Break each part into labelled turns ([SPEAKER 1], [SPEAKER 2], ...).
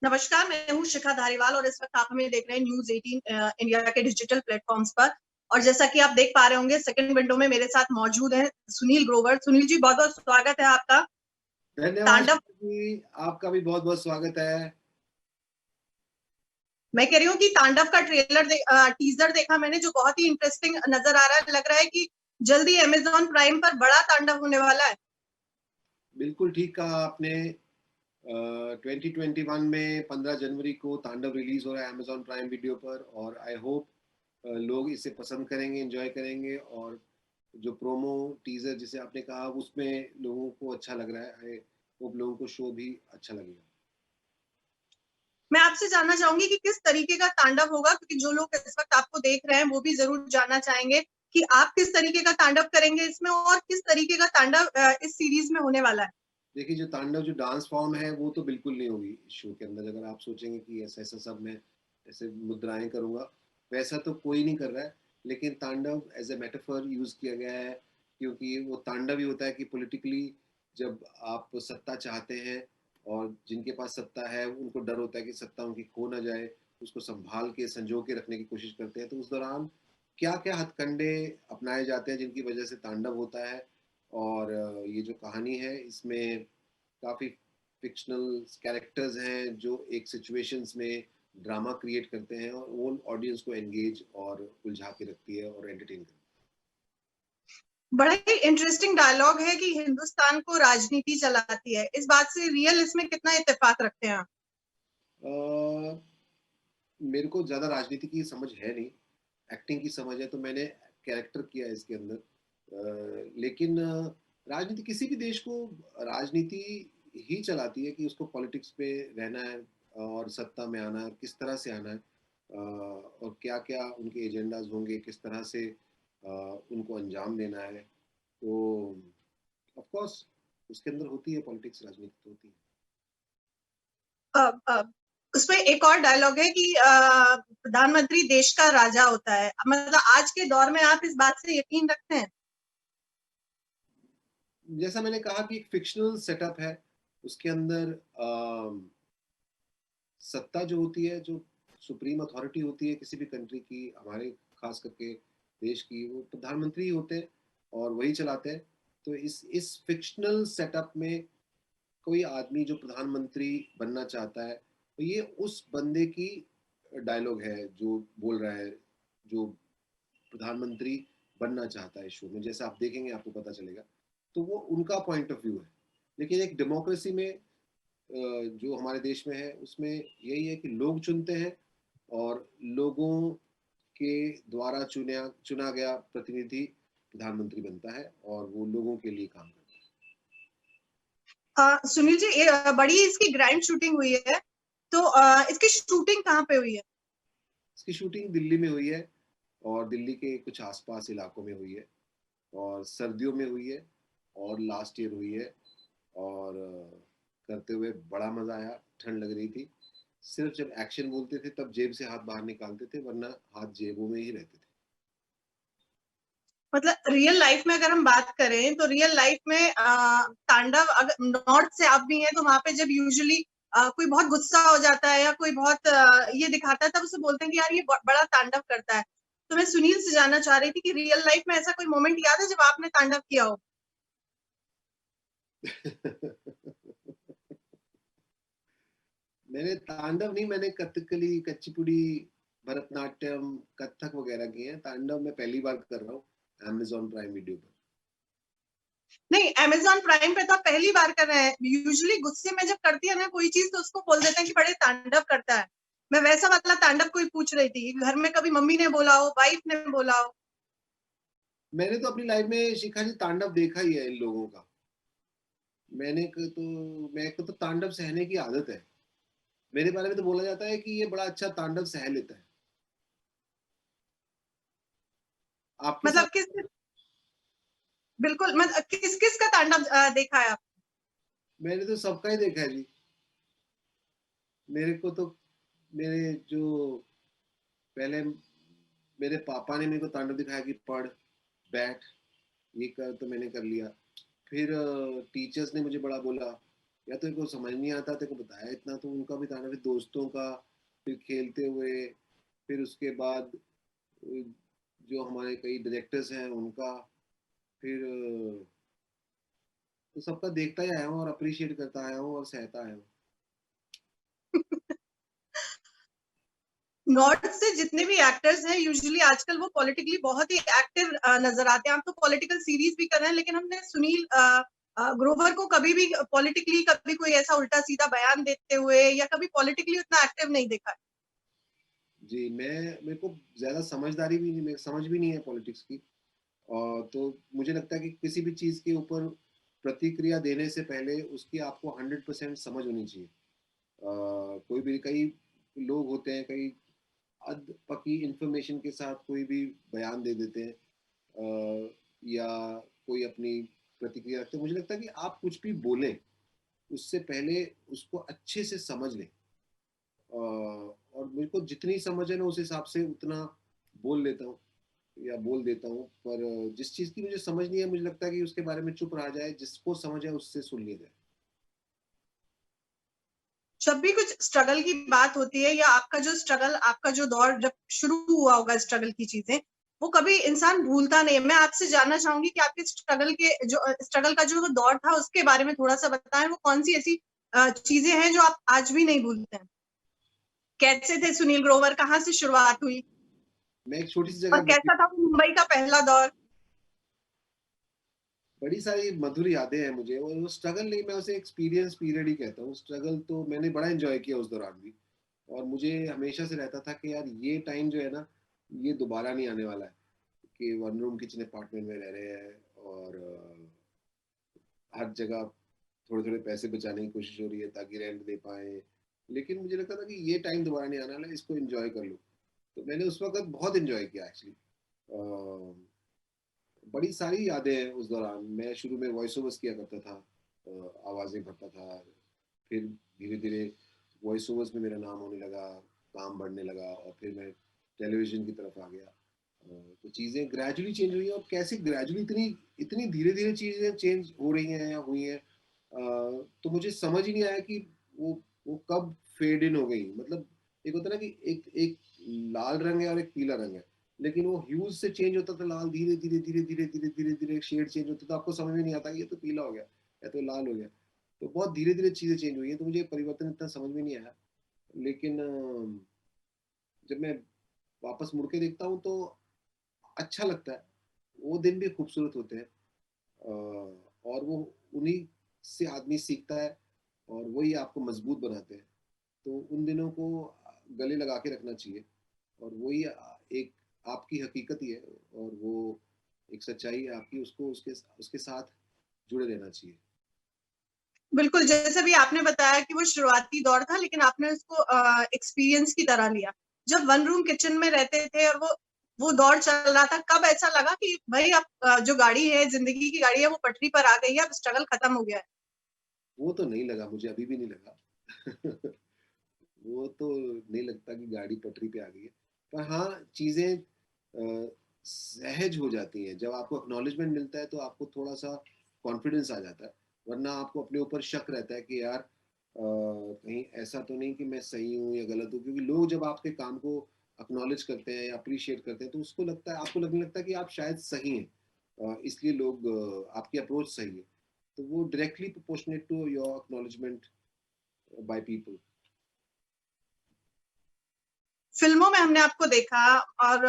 [SPEAKER 1] नमस्कार, मैं हूँ शिखा धारीवाल और इस वक्त आप हमें देख रहे हैं न्यूज़ 18 इंडिया के डिजिटल प्लेटफॉर्म्स पर। और जैसा कि आप देख पा रहे होंगे, सेकंड विंडो में मेरे साथ मौजूद हैं सुनील ग्रोवर। सुनील जी, बहुत-बहुत स्वागत है आपका।
[SPEAKER 2] धन्यवाद
[SPEAKER 1] तांडव,
[SPEAKER 2] शिखा जी, आपका भी बहुत-बहुत स्वागत है।
[SPEAKER 1] मैं कह रही हूँ कि तांडव का टीजर देखा मैंने, जो बहुत ही इंटरेस्टिंग नजर आ रहा है। लग रहा है कि जल्दी अमेज़न प्राइम पर बड़ा तांडव होने वाला है।
[SPEAKER 2] बिल्कुल ठीक कहा आपने। 2021 में 15 जनवरी को तांडव रिलीज हो रहा है अमेज़न प्राइम वीडियो पर और आई होप लोग इसे पसंद करेंगे, एंजॉय करेंगे और जो प्रोमो टीजर जिसे आपने कहा उसमें लोगों को अच्छा लग रहा है। आई होप लोगों को शो भी अच्छा लगेगा।
[SPEAKER 1] मैं आपसे जानना चाहूंगी कि किस तरीके का तांडव होगा, क्योंकि जो लोग इस वक्त आपको देख रहे हैं वो भी जरूर जानना चाहेंगे कि आप किस तरीके का तांडव करेंगे इसमें, और किस तरीके का तांडव इस सीरीज में होने वाला है।
[SPEAKER 2] देखिए, जो तांडव जो डांस फॉर्म है वो तो बिल्कुल नहीं होगी इस शो के अंदर। अगर आप सोचेंगे कि ऐसा ऐसा सब मैं ऐसे मुद्राएं करूंगा, वैसा तो कोई नहीं कर रहा है। लेकिन तांडव एज ए मेटाफर यूज किया गया है, क्योंकि वो तांडव ही होता है कि पॉलिटिकली जब आप सत्ता चाहते हैं और जिनके पास सत्ता है उनको डर होता है कि सत्ता उनकी खो ना जाए, उसको संभाल के संजो के रखने की कोशिश करते हैं। तो उस दौरान क्या क्या हथकंडे अपनाए जाते हैं जिनकी वजह से तांडव होता है। और ये जो कहानी है इसमें काफ़ी फिक्शनल कैरेक्टर्स हैं जो एक सिचुएशंस में ड्रामा क्रिएट करते हैं और वो ऑडियंस को एंगेज और उलझा के रखती है और एंटरटेन करती
[SPEAKER 1] बड़ा ही इंटरेस्टिंग डायलॉग है कि हिंदुस्तान को राजनीति चलाती है। इस बात से रियल इसमें कितना इत्तेफाक रखते हैं आप?
[SPEAKER 2] है। मेरे को ज़्यादा राजनीति की समझ है नहीं, एक्टिंग की समझ है, तो मैंने कैरेक्टर किया है इसके अंदर। लेकिन राजनीति किसी भी देश को राजनीति ही चलाती है कि उसको पॉलिटिक्स पे रहना है और सत्ता में आना है, किस तरह से आना है और क्या क्या उनके एजेंडाज होंगे, किस तरह से उनको अंजाम देना है। तो ऑफ कोर्स उसके अंदर होती है पॉलिटिक्स, राजनीति तो होती है।
[SPEAKER 1] उसमें एक और डायलॉग है कि प्रधानमंत्री देश का राजा होता है। मतलब आज के दौर में आप इस बात से यकीन रखते हैं?
[SPEAKER 2] जैसा मैंने कहा कि एक फिक्शनल सेटअप है, उसके अंदर सत्ता जो होती है, जो सुप्रीम अथॉरिटी होती है किसी भी कंट्री की, हमारे खास करके देश की, वो प्रधानमंत्री होते हैं और वही चलाते हैं। तो इस फिक्शनल सेटअप में कोई आदमी जो प्रधानमंत्री बनना चाहता है, तो ये उस बंदे की डायलॉग है जो बोल रहा है, जो प्रधानमंत्री बनना चाहता है शो में। जैसे आप देखेंगे आपको पता चलेगा। तो वो उनका पॉइंट ऑफ व्यू है। लेकिन एक डेमोक्रेसी में जो हमारे देश में है उसमें यही है कि लोग चुनते हैं और लोगों के द्वारा चुना गया प्रतिनिधि प्रधानमंत्री बनता है और वो लोगों के लिए काम करता है।
[SPEAKER 1] सुनील जी, बड़ी इसकी ग्रैंड शूटिंग हुई है, तो इसकी शूटिंग कहाँ पे हुई है?
[SPEAKER 2] इसकी शूटिंग दिल्ली में हुई है और दिल्ली के कुछ आसपास इलाकों में हुई है और सर्दियों में हुई है और लास्ट ईयर हुई है। और करते हुए बड़ा मजा आया, ठंड लग रही थी। सिर्फ जब एक्शन बोलते थे तब जेब से हाथ बाहर निकालते थे, वरना हाथ जेबों में ही रहते थे।
[SPEAKER 1] मतलब रियल लाइफ में अगर हम बात करें तो रियल लाइफ में तांडव, अगर नॉर्थ से आप भी हैं तो वहां पे जब यूजुअली कोई बहुत गुस्सा हो जाता है या कोई बहुत ये दिखाता है, तब उसे बोलते हैं कि यार ये बड़ा तांडव करता है। तो मैं सुनील से जानना चाह रही थी कि रियल लाइफ में ऐसा कोई मोमेंट याद है जब आपने तांडव किया हो?
[SPEAKER 2] मैंने तांडव नहीं, मैंने कथकली, कच्चीपुड़ी, भरतनाट्यम, कथक वगैरह किए हैं। तांडव मैं पहली बार कर रहा हूँ अमेजोन प्राइम वीडियो पर।
[SPEAKER 1] नहीं, अमेज़न प्राइम पे तो आप पहली बार कर रहे हैं। यूजुअली गुस्से में जब करती है ना कोई चीज़, तो उसको बोल देते हैं कि बड़े तांडव करता है। मैं वैसा वाला तांडव कोई पूछ रही थी, घर में कभी मम्मी ने बोला हो, वाइफ ने बोला हो।
[SPEAKER 2] मैंने तो अपनी लाइफ में शिखा जी तांडव देखा ही है इन लोगों का। मेरे को तो तांडव सहने की आदत है। मेरे बारे में तो बोला जाता है कि ये बड़ा अच्छा तांडव सह लेता है। आपके साथ?
[SPEAKER 1] मतलब बिल्कुल, किस-किस का तांडव देखा है आप?
[SPEAKER 2] मैंने तो सबका ही देखा है जी। मेरे को तो मेरे जो पहले मेरे पापा ने मेरे को तांडव दिखाया कि पढ़, बैठ, ये कर, तो मैंने कर लिया। फिर टीचर्स ने मुझे बड़ा बोला या तेरे को समझ नहीं आता, तेरे को बताया इतना, तो उनका भी ताना, फिर दोस्तों का, फिर खेलते हुए, फिर उसके बाद जो हमारे कई डायरेक्टर्स हैं उनका, फिर तो सबका देखता ही आया हूँ और अप्रिशिएट करता आया हूँ और सहता आया हूँ।
[SPEAKER 1] नॉर्थ से जितने भी एक्टर्स हैं यूजुअली आजकल वो पॉलिटिकली बहुत ही एक्टिव नजर आते हैं। आप तो पॉलिटिकल सीरीज भी कर रहे हैं, लेकिन हमने सुनील ग्रोवर को कभी भी पॉलिटिकली कभी कोई ऐसा उल्टा सीधा बयान देते हुए या कभी पॉलिटिकली उतना एक्टिव नहीं देखा है।
[SPEAKER 2] जी, मेरे को ज़्यादा समझदारी भी नहीं, मेरे समझ भी नहीं है पॉलिटिक्स की। तो मुझे लगता है कि किसी भी चीज़ के ऊपर प्रतिक्रिया देने से पहले उसकी आपको 100% समझ होनी चाहिए। कोई भी, कई लोग होते हैं, कई अध पकी इन्फॉर्मेशन के साथ कोई भी बयान दे देते हैं, या कोई अपनी प्रतिक्रिया रखते हैं। मुझे लगता है कि आप कुछ भी बोलें, उससे पहले उसको अच्छे से समझ लें। और मेरे को जितनी समझ है ना उस हिसाब से उतना बोल लेता हूँ या बोल देता हूँ, पर जिस चीज़ की मुझे समझ नहीं है, मुझे लगता है कि उसके बारे में चुप रहा जाए, जिसको समझ है उससे सुन लिया जाए।
[SPEAKER 1] जब भी कुछ स्ट्रगल की बात होती है या आपका जो स्ट्रगल, आपका जो दौर जब शुरू हुआ होगा स्ट्रगल की चीजें, वो कभी इंसान भूलता नहीं। मैं आपसे जानना चाहूंगी कि आपके स्ट्रगल का जो दौर था उसके बारे में थोड़ा सा बताएं। वो कौन सी ऐसी चीजें हैं जो आप आज भी नहीं भूलते हैं? कैसे थे सुनील ग्रोवर, कहाँ से शुरुआत हुई
[SPEAKER 2] मैं एक छोटी सी
[SPEAKER 1] और
[SPEAKER 2] जगह
[SPEAKER 1] कैसा था वो मुंबई का पहला दौर?
[SPEAKER 2] बड़ी सारी मधुर यादें हैं मुझे, और वो स्ट्रगल नहीं, मैं उसे एक्सपीरियंस पीरियड ही कहता हूँ। स्ट्रगल तो मैंने बड़ा एंजॉय किया उस दौरान भी, और मुझे हमेशा से रहता था कि यार ये टाइम जो है ना, ये दोबारा नहीं आने वाला है, कि वन रूम किचन अपार्टमेंट में रह रहे हैं और हर जगह थोड़े थोड़े पैसे बचाने की कोशिश हो रही है ताकि रेंट दे पाए। लेकिन मुझे लगता था कि ये टाइम दोबारा नहीं आने वाला है, इसको एंजॉय कर लो। तो मैंने उस वक्त बहुत एंजॉय किया एक्चुअली। बड़ी सारी यादें हैं उस दौरान। मैं शुरू में वॉइस ओवर्स किया करता था, आवाज़ें भरता था, फिर धीरे धीरे वॉइस ओवर्स में मेरा नाम होने लगा, काम बढ़ने लगा, और फिर मैं टेलीविज़न की तरफ आ गया। तो चीज़ें ग्रेजुअली चेंज हुई हैं, और कैसे ग्रेजुअली इतनी इतनी धीरे धीरे चीज़ें चेंज हो रही हैं या हुई हैं, तो मुझे समझ ही नहीं आया कि वो कब फेड इन हो गई। मतलब एक होता है ना कि एक एक लाल रंग है और एक पीला रंग है, लेकिन वो ह्यूज से चेंज होता था, लाल धीरे धीरे धीरे धीरे धीरे धीरे धीरे शेड चेंज होता था, आपको समझ में नहीं आता ये तो पीला हो गया या तो लाल हो गया। तो बहुत धीरे धीरे चीजें चेंज हुई है, तो मुझे परिवर्तन इतना समझ में नहीं आया। लेकिन जब मैं वापस मुड़ के देखता हूँ तो अच्छा लगता है। वो दिन भी खूबसूरत होते हैं, और वो उन्हीं से आदमी सीखता है, और वही आपको मजबूत बनाते हैं। तो उन दिनों को गले लगा के रखना चाहिए, और वही एक आपकी हकीकत ही है, और वो एक सच्चाई है आपकी, उसको उसके उसके साथ जुड़े रहना चाहिए।
[SPEAKER 1] बिल्कुल, जैसे भी आपने बताया कि वो शुरुआती दौर था, लेकिन आपने उसको एक्सपीरियंस की तरह लिया। जब वन रूम किचन में रहते थे और वो दौर चल रहा था, कब ऐसा लगा कि भाई अब जो गाड़ी है, जिंदगी की गाड़ी है, वो पटरी पर आ गई है, अब स्ट्रगल खत्म हो गया है?
[SPEAKER 2] वो तो नहीं लगा, मुझे अभी भी नहीं लगा। वो तो नहीं लगता कि गाड़ी पटरी पे आ गई है। पर हाँ, चीजें सहज हो जाती हैं जब आपको एक्नॉलेजमेंट मिलता है, तो आपको थोड़ा सा कॉन्फिडेंस आ जाता है। वरना आपको अपने ऊपर शक रहता है कि यार कहीं ऐसा तो नहीं कि मैं सही हूँ या गलत हूँ, क्योंकि लोग जब आपके काम को अक्नॉलेज करते हैं या अप्रिशिएट करते हैं, तो उसको लगता है, आपको लगने लगता है कि आप शायद सही हैं, इसलिए लोग आपकी अप्रोच सही है। तो वो directly proportionate to your acknowledgement by people.
[SPEAKER 1] फिल्मों में हमने आपको देखा और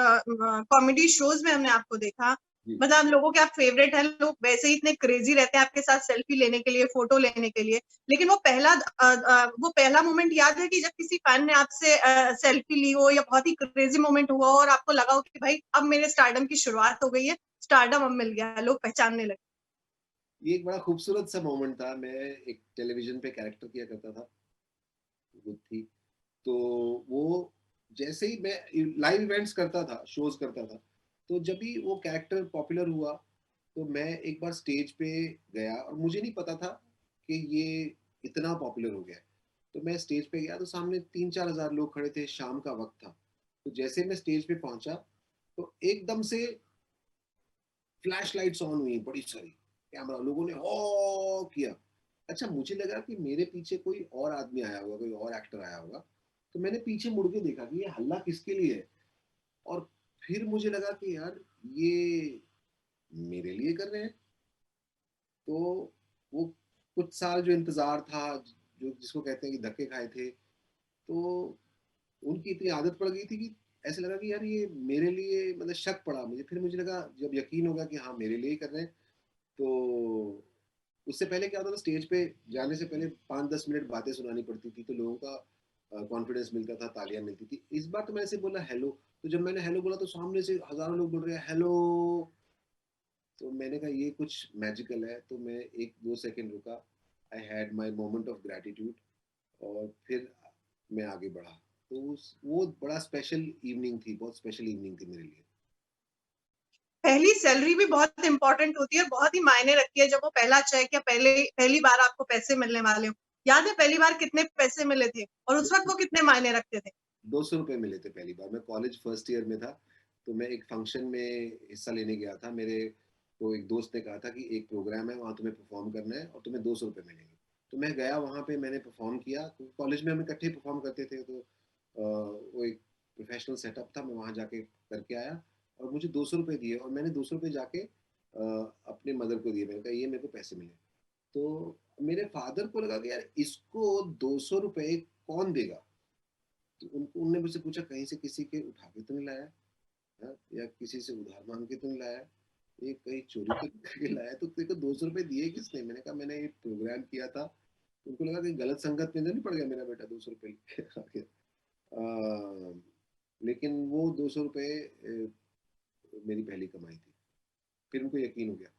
[SPEAKER 1] कॉमेडी शोज में हमने आपको देखा।
[SPEAKER 2] जी।
[SPEAKER 1] मतलब लोगों के आप फेवरेट हैं, लोग वैसे ही इतने क्रेजी रहते हैं आपके साथ सेल्फी लेने के लिए, फोटो लेने के लिए। लेकिन वो पहला मोमेंट याद है कि जब किसी फैन ने आपसे सेल्फी ली हो या बहुत ही क्रेजी मोमेंट हुआ हो और आपको लगा हो कि भाई अब मेरे स्टारडम की शुरुआत हो गई है, स्टारडम अब मिल गया है, लोग पहचानने लगे?
[SPEAKER 2] ये एक बड़ा खूबसूरत सा मोमेंट था। मैं एक टेलीविजन पे कैरेक्टर किया करता था, वो थी। तो वो जैसे ही मैं लाइव इवेंट्स करता था, शोज करता था, तो जब भी वो कैरेक्टर पॉपुलर हुआ, तो मैं एक बार स्टेज पे गया, और मुझे नहीं पता था कि ये इतना पॉपुलर हो गया है। तो मैं स्टेज पे गया, तो सामने 3-4 हज़ार लोग खड़े थे, शाम का वक्त था। तो जैसे मैं स्टेज पे पहुंचा, तो एकदम से फ्लैश लाइट्स ऑन हुई बड़ी सारी, कैमरा, लोगों ने ओ किया। अच्छा मुझे लगा कि मेरे पीछे कोई और आदमी आया होगा, कोई और एक्टर आया होगा, तो मैंने पीछे मुड़ के देखा कि ये हल्ला किसके लिए है। और फिर मुझे लगा कि यार ये मेरे लिए कर रहे हैं। तो वो कुछ साल जो इंतजार था, जो जिसको कहते हैं कि धक्के खाए थे, तो उनकी इतनी आदत पड़ गई थी कि ऐसे लगा कि यार ये मेरे लिए, मतलब शक पड़ा मुझे। फिर मुझे लगा, जब यकीन हो गया कि हाँ मेरे लिए ही कर रहे हैं, तो उससे पहले क्या होता था, स्टेज पे जाने से पहले 5-10 मिनट बातें सुनानी पड़ती थी, तो लोगों का कॉन्फिडेंस मिलता था, तालियां मिलती थी। इस बार तो मैंने ऐसे बोला हेलो, तो जब मैंने हेलो बोला तो सामने से हजारों लोग बोल रहे हैं हेलो। तो मैंने कहा ये कुछ मैजिकल है, तो मैं 1-2 सेकंड रुका। I had my moment of gratitude, और फिर मैं आगे बढ़ा। तो वो बड़ा स्पेशल इवनिंग थी, बहुत स्पेशल इवनिंग थी मेरे लिए।
[SPEAKER 1] पहली सैलरी भी बहुत इंपॉर्टेंट होती है, बहुत ही मायने रखती है। जब वो पहला चेक या पहली बार आपको पैसे मिलने वाले हो, याद है पहली बार कितने पैसे मिले थे और उस वक्त वो कितने मायने रखते थे?
[SPEAKER 2] 200 रुपये मिले थे पहली बार। मैं कॉलेज फर्स्ट ईयर में था, तो मैं एक फंक्शन में हिस्सा लेने गया था। मेरे को एक दोस्त ने कहा था कि एक प्रोग्राम है, वहाँ तुम्हें परफॉर्म करना है और तुम्हें 200 रुपये मिलेंगे। तो मैं गया वहाँ पे, मैंने परफॉर्म किया। तो कॉलेज में हम इकट्ठे परफॉर्म करते थे, तो वो एक प्रोफेशनल सेटअप था। मैं वहाँ जाके करके आया, और मुझे 200 रुपये दिए, और मैंने 200 रुपये जाके अपने मदर को दिए। मैंने कहा ये मेरे को पैसे मिले। तो मेरे फादर को लगा कि यार इसको 200 रुपये कौन देगा। तो उनको, उनने मुझसे पूछा कहीं से किसी के उठा के तो नहीं लाया, हाँ? या किसी से उधार मांग के तो नहीं लाया, ये कहीं चोरी तो नहीं करके लाया, तो तेरे को 200 रुपये दिए किसने। मैंने कहा मैंने ये प्रोग्राम किया था। उनको लगा कि गलत संगत में तो नहीं पड़ गया मेरा बेटा 200 रुपये लेके आके। लेकिन वो 200 रुपये मेरी पहली कमाई थी। फिर उनको यकीन हो गया।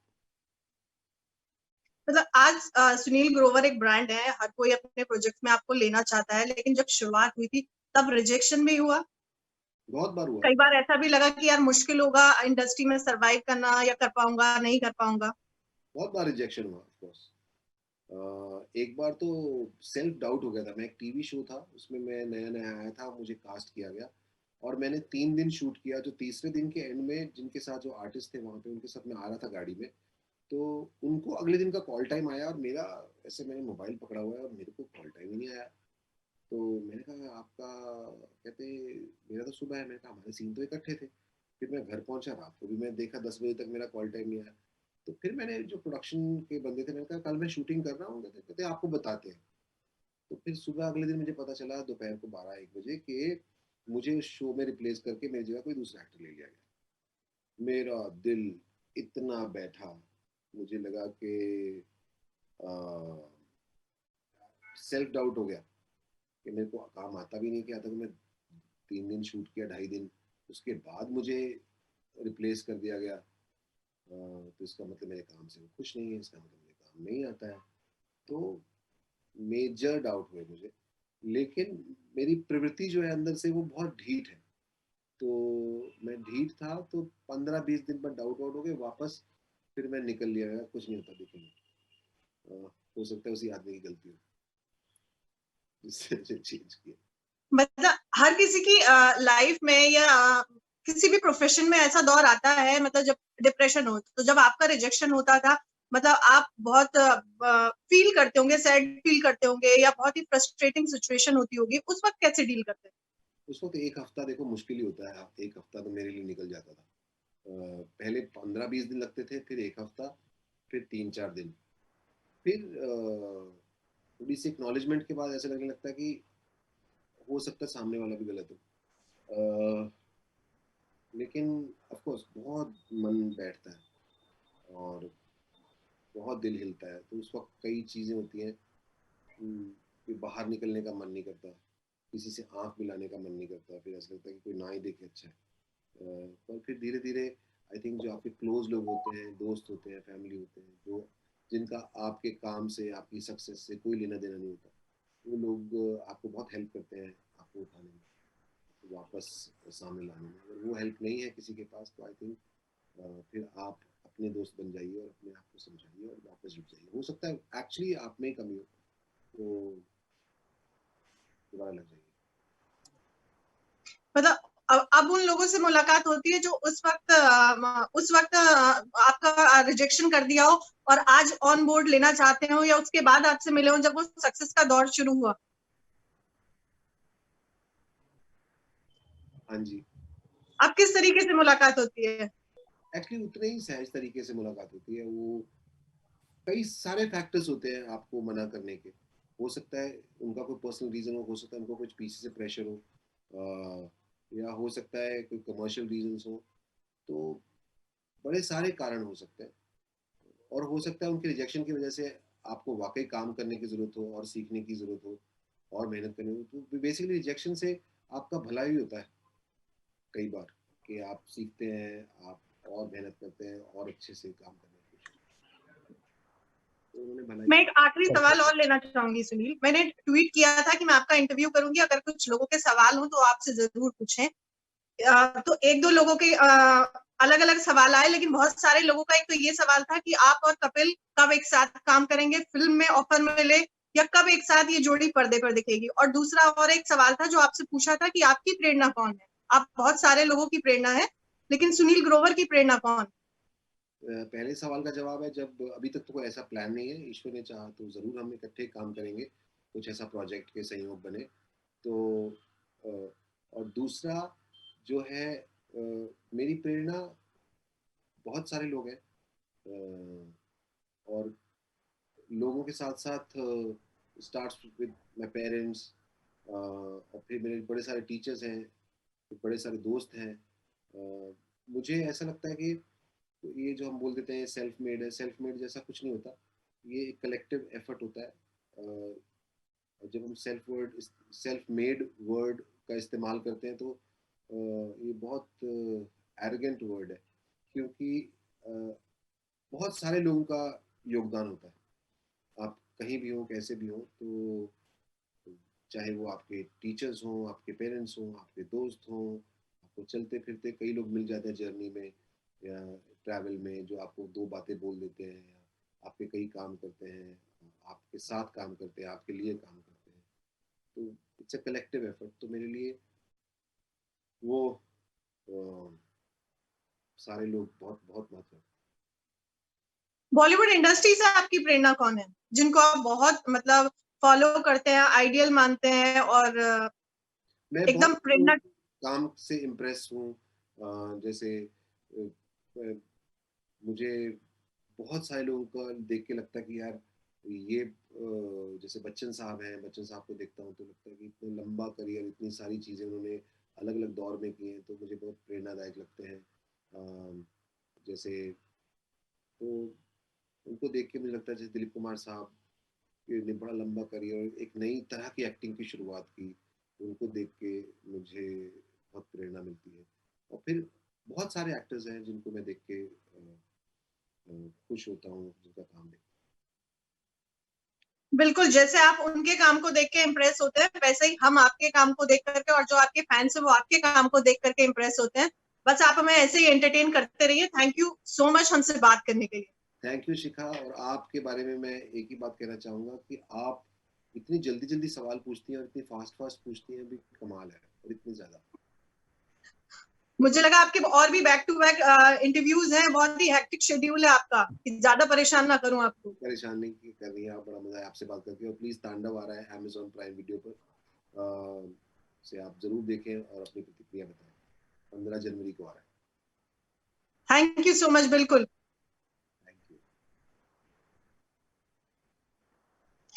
[SPEAKER 1] मतलब आज सुनील ग्रोवर एक ब्रांड है, हर कोई अपने प्रोजेक्ट में आपको लेना चाहता है, लेकिन जब शुरुआत हुई थी तब रिजेक्शन भी हुआ।
[SPEAKER 2] बहुत बार हुआ।
[SPEAKER 1] कई बार ऐसा भी लगा कि यार मुश्किल होगा इंडस्ट्री में सरवाइव करना, या कर पाऊंगा नहीं कर पाऊंगा।
[SPEAKER 2] बहुत बार रिजेक्शन हुआ ऑफ कोर्स। एक बार तो सेल्फ डाउट हो गया था। मैं एक टीवी शो था, उसमें मैं नया नया आया था, मुझे कास्ट किया गया, और मैंने 3 दिन शूट किया। जो तीसरे दिन के एंड में जिनके साथ जो आर्टिस्ट थे वहाँ पे, उनके साथ मैं आ रहा था गाड़ी में, तो उनको अगले दिन का कॉल टाइम आया, और मेरा, ऐसे मैंने मोबाइल पकड़ा हुआ है और मेरे को कॉल टाइम ही नहीं आया। तो मैंने कहा आपका, कहते मेरा तो सुबह है। मैंने कहा हमारे सीन तो इकट्ठे थे। फिर मैं घर पहुंचा, रात को भी मैं देखा 10 बजे तक मेरा कॉल टाइम नहीं आया। तो फिर मैंने, जो प्रोडक्शन के बंदे थे, मैंने कहा कल मैं शूटिंग कर रहा हूँ, कहते आपको बताते हैं। तो फिर सुबह अगले दिन मुझे पता चला दोपहर को 12-1 बजे कि मुझे शो में रिप्लेस करके मेरी जगह कोई दूसरा एक्टर ले लिया गया। मेरा दिल इतना बैठा, मुझे लगा कि सेल्फ डाउट हो गया कि मेरे को काम आता भी नहीं, किया था। तो मैं 3 दिन शूट किया, 2.5 दिन, उसके बाद मुझे रिप्लेस कर दिया गया। तो इसका मतलब मेरे काम से वो खुश नहीं है, इसका मतलब मेरे काम नहीं आता है। तो मेजर डाउट हुए मुझे। लेकिन मेरी प्रवृत्ति जो है अंदर से, वो बहुत ढीठ है। तो मैं ढीठ था, तो 15-20 दिन पर डाउट आउट हो गए वापस। फिर मैं निकल लिया, यार कुछ नहीं होता देखेंगे। हो सकता है उसी आदमी की गलती हो जिससे मुझे चेंज किया।
[SPEAKER 1] मतलब हर किसी की लाइफ में या किसी भी प्रोफेशन में ऐसा दौर आता है, मतलब जब डिप्रेशन हो, तो जब आपका रिजेक्शन होता था, मतलब आप बहुत फील करते होंगे, सैड फील करते होंगे, या बहुत ही फ्रस्ट्रेटिंग सिचुएशन होती होगी, उस वक्त कैसे डील करते थे?
[SPEAKER 2] उस वक्त एक हफ्ता देखो मुश्किल ही होता है। एक हफ्ता तो मेरे लिए निकल जाता था। पहले 15-20 दिन लगते थे, फिर एक हफ्ता, फिर 3-4 दिन, फिर थोड़ी सी एक्नॉलेजमेंट के बाद ऐसा लगने लगता है कि हो सकता है सामने वाला भी गलत हो। लेकिन ऑफ कोर्स बहुत मन बैठता है, और बहुत दिल हिलता है। तो उस वक्त कई चीज़ें होती हैं। फिर बाहर निकलने का मन नहीं करता, किसी से आंख मिलाने का मन नहीं करता, फिर ऐसा लगता है कि कोई ना ही देखे अच्छा है। पर फिर धीरे धीरे, आई थिंक जो आपके क्लोज लोग होते हैं, दोस्त होते हैं, फैमिली होते हैं, जो जिनका आपके काम से, आपकी सक्सेस से कोई लेना देना नहीं होता, वो लोग आपको बहुत हेल्प करते हैं आपको उठाने में, वापस सामने लाने में। अगर वो हेल्प नहीं है किसी के पास, तो आई थिंक फिर आप अपने दोस्त बन जाइए, और अपने आप को समझाइए, और वापस जुट जाइए। हो सकता है एक्चुअली आप में ही कमी हो, तो दोबारा लग जाइए।
[SPEAKER 1] मतलब अब उन लोगों से मुलाकात होती है जो उस वक्त आपका रिजेक्शन कर दिया हो और आज ऑन बोर्ड लेना चाहते हो, या उसके बाद आपसे मिले हो जब वो सक्सेस का दौर शुरू हुआ?
[SPEAKER 2] हाँ जी,
[SPEAKER 1] अब किस तरीके से मुलाकात होती है?
[SPEAKER 2] एक्चुअली उतने ही सहज तरीके से मुलाकात होती है। वो कई सारे फैक्टर्स होते हैं आपको मना करने के। हो सकता है उनका कोई पर्सनल रीज़न हो सकता है उनको कुछ पीछे से प्रेशर हो, या हो सकता है कोई कमर्शियल रीजंस हो। तो बड़े सारे कारण हो सकते हैं, और हो सकता है उनके रिजेक्शन की वजह से आपको वाक़ई काम करने की ज़रूरत हो और सीखने की ज़रूरत हो और मेहनत करनी हो। तो बेसिकली रिजेक्शन से आपका भला ही होता है कई बार, कि आप सीखते हैं, आप और मेहनत करते हैं और अच्छे से काम करने की कोशिश करते हैं। तो उन्होंने भला ही
[SPEAKER 1] मैं एक
[SPEAKER 2] किया।
[SPEAKER 1] आखिरी सवाल और लेना चाहूंगी सुनील। मैंने ट्वीट किया था कि मैं आपका इंटरव्यू करूंगी, अगर कुछ लोगों के सवाल हो तो आपसे जरूर पूछें। तो एक दो लोगों के अलग अलग सवाल आए, लेकिन बहुत सारे लोगों का एक तो ये सवाल था कि आप और कपिल कब एक साथ काम करेंगे, फिल्म में ऑफर मिले, या कब एक साथ ये जोड़ी पर्दे पर दिखेगी। और दूसरा और एक सवाल था जो आपसे पूछा था कि आपकी प्रेरणा कौन है। आप बहुत सारे लोगों की प्रेरणा है, लेकिन सुनील ग्रोवर की प्रेरणा कौन?
[SPEAKER 2] पहले सवाल का जवाब है, जब अभी तक तो कोई ऐसा प्लान नहीं है, ईश्वर ने चाहा तो ज़रूर हम इकट्ठे काम करेंगे, कुछ ऐसा प्रोजेक्ट के संयोग बने तो। अ, और दूसरा जो है, मेरी प्रेरणा बहुत सारे लोग हैं, और लोगों के साथ साथ स्टार्ट्स विद माय पेरेंट्स, और फिर मेरे बड़े सारे टीचर्स हैं, फिर बड़े सारे दोस्त हैं। मुझे ऐसा लगता है कि ये जो हम बोल देते हैं सेल्फ मेड है, सेल्फ मेड जैसा कुछ नहीं होता। ये एक कलेक्टिव एफर्ट होता है। जब हम सेल्फ मेड वर्ड का इस्तेमाल करते हैं तो ये बहुत एरोगेंट वर्ड है, क्योंकि अ, बहुत सारे लोगों का योगदान होता है। आप कहीं भी हो, कैसे भी हो, तो चाहे वो आपके टीचर्स हों, आपके पेरेंट्स हों, आपके दोस्त हों, आपको चलते फिरते कई लोग मिल जाते हैं जर्नी में या ट्रैवल में, जो आपको दो बातें बोल देते हैं, या आपके कई काम करते हैं, आपके साथ काम करते हैं, आपके लिए काम करते हैं। तो इट्स अ कलेक्टिव एफर्ट। तो मेरे लिए वो अ, सारे लोग बहुत बहुत महत्व है।
[SPEAKER 1] बॉलीवुड इंडस्ट्री से आपकी प्रेरणा कौन है, जिनको आप बहुत मतलब फॉलो करते हैं, आइडियल मानते हैं, और
[SPEAKER 2] मैं बहुत
[SPEAKER 1] एकदम प्रेरणा?
[SPEAKER 2] काम से इम्प्रेस हूँ। जैसे मुझे बहुत सारे लोगों का देख के लगता है कि यार ये जैसे बच्चन साहब हैं, बच्चन साहब को देखता हूँ तो लगता है कि इतना लंबा करियर, इतनी सारी चीज़ें उन्होंने अलग अलग दौर में की हैं, तो मुझे बहुत प्रेरणादायक लगते हैं। जैसे तो उनको देख के मुझे लगता है, जैसे दिलीप कुमार साहब ने बड़ा लंबा करियर, एक नई तरह की एक्टिंग की शुरुआत की, उनको देख के मुझे बहुत प्रेरणा मिलती है। और फिर बहुत सारे एक्टर्स हैं जिनको मैं देख के खुश होता हूँ, जिनका काम देख।
[SPEAKER 1] बिल्कुल, जैसे आप उनके काम को देख के इम्प्रेस होते हैं, वैसे ही हम आपके काम को देख करके, और जो आपके फैंस है वो आपके काम को देख करके इम्प्रेस होते हैं। बस आप हमें ऐसे ही एंटरटेन करते रहिए। थैंक यू सो मच हमसे बात करने के लिए।
[SPEAKER 2] थैंक यू शिखा। और आपके बारे में मैं एक ही बात कहना चाहूँगा कि आप इतनी जल्दी जल्दी सवाल पूछती हैं और इतनी फास्ट फास्ट पूछती हैं, भी कमाल है, और इतनी ज़्यादा।
[SPEAKER 1] मुझे लगा आपके और भी बैक टू बैक इंटरव्यूज हैं, बहुत ही हेक्टिक शेड्यूल है आपका, कि ज्यादा परेशान ना करूं आपको।
[SPEAKER 2] परेशान नहीं कर रही हैं आप, बड़ा मज़ा है आपसे बात करके। और प्लीज़, तांडव आ रहा है अमेजोन प्राइम वीडियो पर, से आप ज़रूर देखें और अपनी प्रतिक्रिया बताएं। 15 जनवरी को आ रहा है।
[SPEAKER 1] Thank you so much. बिल्कुल।